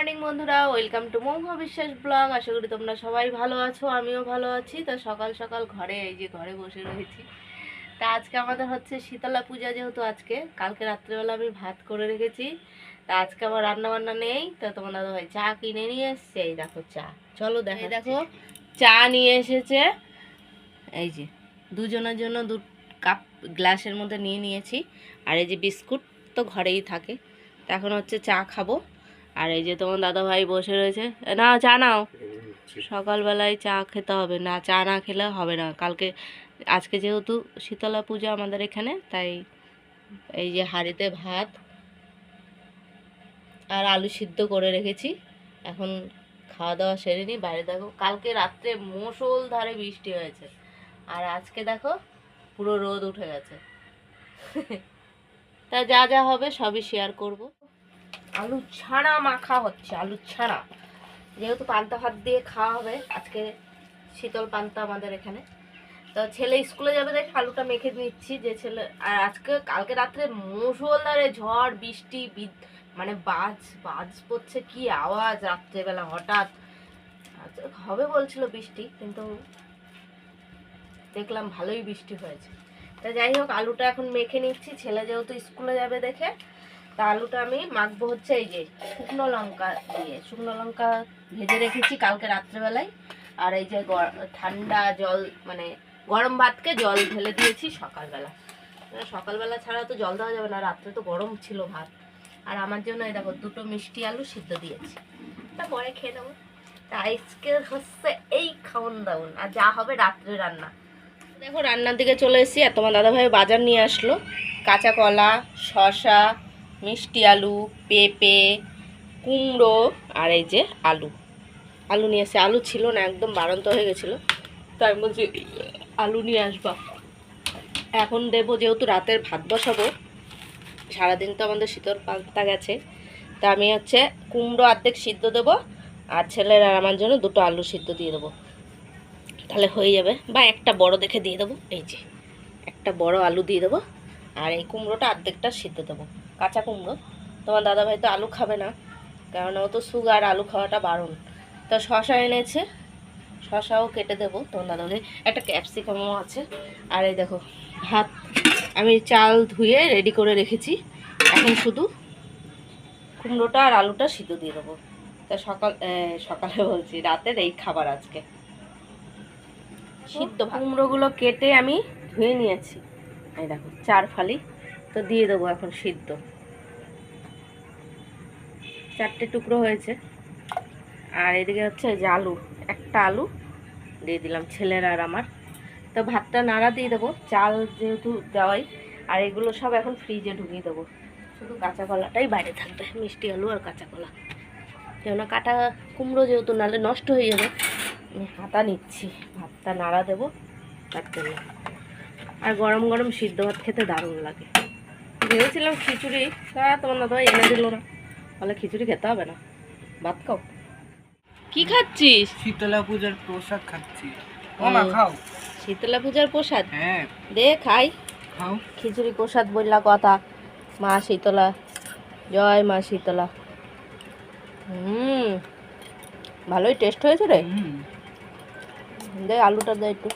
Morning বন্ধুরা, welcome to মৌমা বিশ্বাস blog. আশা করি তোমরা সবাই ভালো আছো, আমিও ভালো আছি। তো সকাল সকাল ঘরে বসে রয়েছি। তা আজকে আমাদের হচ্ছে শীতলা পূজা, যেহেতু আজকে কালকে রাত্রেবেলা আমি ভাত করে রেখেছি। তা আজকে আমার রান্না বান্না নেই। তো তোমার দাদা ভাই চা কিনে নিয়ে এসছে। এই দেখো চা, চলো দেখো চা নিয়ে এসেছে। এই যে দুজনের জন্য দু কাপ গ্লাসের মধ্যে নিয়ে নিয়েছি। আর এই যে বিস্কুট তো ঘরেই থাকে। তো এখন হচ্ছে চা খাবো। আর এই যে তোমার দাদা ভাই বসে রয়েছে। না, চা নাও, সকালবেলায় চা খেতে হবে, না চা না খেলে হবে না। আজকে যেহেতু শীতলা পূজা আমাদের এখানে, তাই এই যে হাঁড়িতে ভাত আর আলু সিদ্ধ করে রেখেছি। এখন খাওয়া দাওয়া সেরে নি। বাইরে দেখো কালকে রাত্রে মুষলধারে বৃষ্টি হয়েছে, আর আজকে দেখো পুরো রোদ উঠে গেছে। তা যা যা হবে সবই শেয়ার করব। আলু ছাড়া মাখা হচ্ছে, আলু ছাড়া, যেহেতু পান্তা ভাত দিয়ে খাওয়া হবে আজকে, শীতল পান্তা আমাদের এখানে। তো ছেলে স্কুলে যাবে দেখে আলুটা মেখে নিচ্ছি। যে ছেলে, আর কালকে রাত্রে মুষলধারে ঝড় বৃষ্টি, মানে বাজ পড়ছে, কি আওয়াজ রাত্রেবেলা হঠাৎ। হবে বলছিল বৃষ্টি, কিন্তু দেখলাম ভালোই বৃষ্টি হয়েছে। তা যাই হোক, আলুটা এখন মেখে নিচ্ছি, ছেলে যেহেতু স্কুলে যাবে দেখে। তা আলুটা আমি মাখবো হচ্ছে এই যে শুকনো লঙ্কা দিয়ে। শুকনো লঙ্কা ভেজে রেখেছি কালকে রাত্রেবেলায়। আর এই যে ঠান্ডা জল, মানে গরম ভাতকে জল ঢেলে দিয়েছি সকালবেলা। সকালবেলা ছাড়া তো জল দেওয়া যাবে না, রাত্রে তো গরম ছিল ভাত। আর আমার জন্য এই দেখো দুটো মিষ্টি আলু সিদ্ধ দিয়েছি। তা পরে খেয়ে নেবো। তা আজকে হচ্ছে এই খাওন দাওন, আর যা হবে রাত্রে রান্না। দেখো রান্নার দিকে চলে এসেছি। আর তোমার দাদাভাই বাজার নিয়ে আসলো। কাঁচা কলা, শসা, মিষ্টি আলু, পেঁপে, কুমড়ো, আর এই যে আলু নিয়ে এসে। আলু ছিল না, একদম বাড়ন্ত হয়ে গেছিলো। তো আমি বলছি আলু নিয়ে আসবা। এখন দেবো, যেহেতু রাতের ভাত বসাবো। সারাদিন তো আমাদের শীতল পান্তা গেছে। তা আমি হচ্ছে কুমড়ো অর্ধেক সিদ্ধ দেবো, আর ছেলের আর আমার জন্য দুটো আলু সিদ্ধ দিয়ে দেবো। তাহলে হয়ে যাবে। বা একটা বড় দেখে দিয়ে দেবো, এই যে একটা বড় আলু দিয়ে দেবো। আর এই কুমড়োটা অর্ধেকটা সিদ্ধ দেবো, কাঁচা কুমড়ো। তোমার দাদাভাই তো আলু খাবে না, কারণ ও তো সুগার, আলু খাওয়াটা বারণ। তো শসা এনেছে, শসাও কেটে দেবো তোমার দাদাভাই। একটা ক্যাপসিকামও আছে। আর এই দেখো ভাত আমি চাল ধুয়ে রেডি করে রেখেছি। এখন শুধু কুমড়োটা আর আলুটা সিদ্ধ দিয়ে দেবো। তা সকালে বলছি, রাতের এই খাবার আজকে সিদ্ধ। কুমড়োগুলো কেটে আমি ধুয়ে নিয়েছি, এই দেখো 4 ফালি। তো দিয়ে দেবো এখন সিদ্ধ। 4টে টুকরো হয়েছে। আর এদিকে হচ্ছে যে আলু, একটা আলু দিয়ে দিলাম ছেলের আর আমার। তো ভাতটা নাড়া দিয়ে দেবো, চাল যেহেতু দেওয়াই। আর এগুলো সব এখন ফ্রিজে ঢুকিয়ে দেবো। শুধু কাঁচা কলাটাই বাইরে থাকবে, মিষ্টি আলু আর কাঁচা কলা। কেননা কাটা কুমড়ো যেহেতু, নাহলে নষ্ট হয়ে যাবে। আমি হাতা নিচ্ছি, ভাতটা নাড়া দেবো তার জন্য। আর গরম গরম সিদ্ধ ভাত খেতে দারুণ লাগে। ভেবেছিলাম খিচুড়ি, তা তোমার দাদা এনে দিল না, তাহলে খিচুড়ি খেতে হবে না, ভাত খাও। কি খাচ্ছিস? শীতলা পূজার প্রসাদ খাচ্ছি। ও মা খাও। শীতলা পূজার প্রসাদ? হ্যাঁ দে খাই। খাও। খিচুড়ি প্রসাদ বললা কথা। মা শীতলা, জয় মা শীতলা। ভালোই টেস্ট হয়েছে রে। দে আলুটা দে একটু।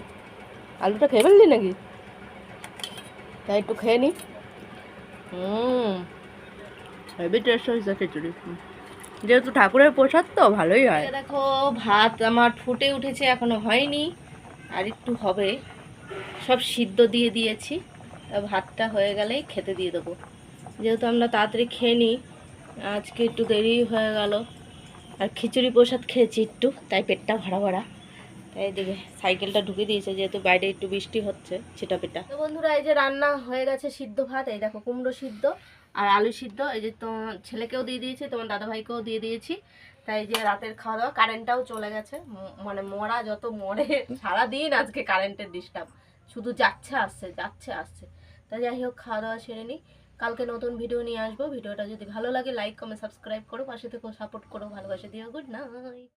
আলুটা খেয়ে ফেললি নাকি? তাই একটু খেয়ে নি। হেভি টেস্ট হয়েছে খিচুড়ি, যেহেতু ঠাকুরের প্রসাদ তো ভালোই হয়। দেখো ভাত আমার ফুটে উঠেছে, এখনো হয়নি, আর একটু হবে। সব সিদ্ধ দিয়ে দিয়েছি। তা ভাতটা হয়ে গেলেই খেতে দিয়ে দেবো। যেহেতু আমরা তাড়াতাড়ি খেয়ে নিই, আজকে একটু দেরি হয়ে গেল। আর খিচুড়ি প্রসাদ খেয়েছি একটু, তাই পেটটা ভরা ভরা। তাই এদিকে সাইকেলটা ঢুকে দিয়েছে, যেহেতু বাইরে একটু বৃষ্টি হচ্ছে ছিটা পিটা। তো বন্ধুরা, এই যে রান্না হয়ে গেছে সিদ্ধ ভাত। এই দেখো কুমড়ো সিদ্ধ আর আলু সিদ্ধ। এই যে তোমার ছেলেকেও দিয়ে দিয়েছি, তোমার দাদাভাইকেও দিয়ে দিয়েছি। তাই যে রাতের খাওয়া দাওয়া। কারেন্টটাও চলে গেছে, মানে মরা যত মরে সারাদিন আজকে কারেন্টের ডিস্টার্ব, শুধু যাচ্ছে আসছে যাচ্ছে আসছে। তাই যাই হোক, খাওয়া দাওয়া সেরে নিই। কালকে নতুন ভিডিও নিয়ে আসবো। ভিডিওটা যদি ভালো লাগে লাইক কমেন্ট সাবস্ক্রাইব করো, পাশে থেকেও সাপোর্ট করো, ভালোবাসা দিও। Good night.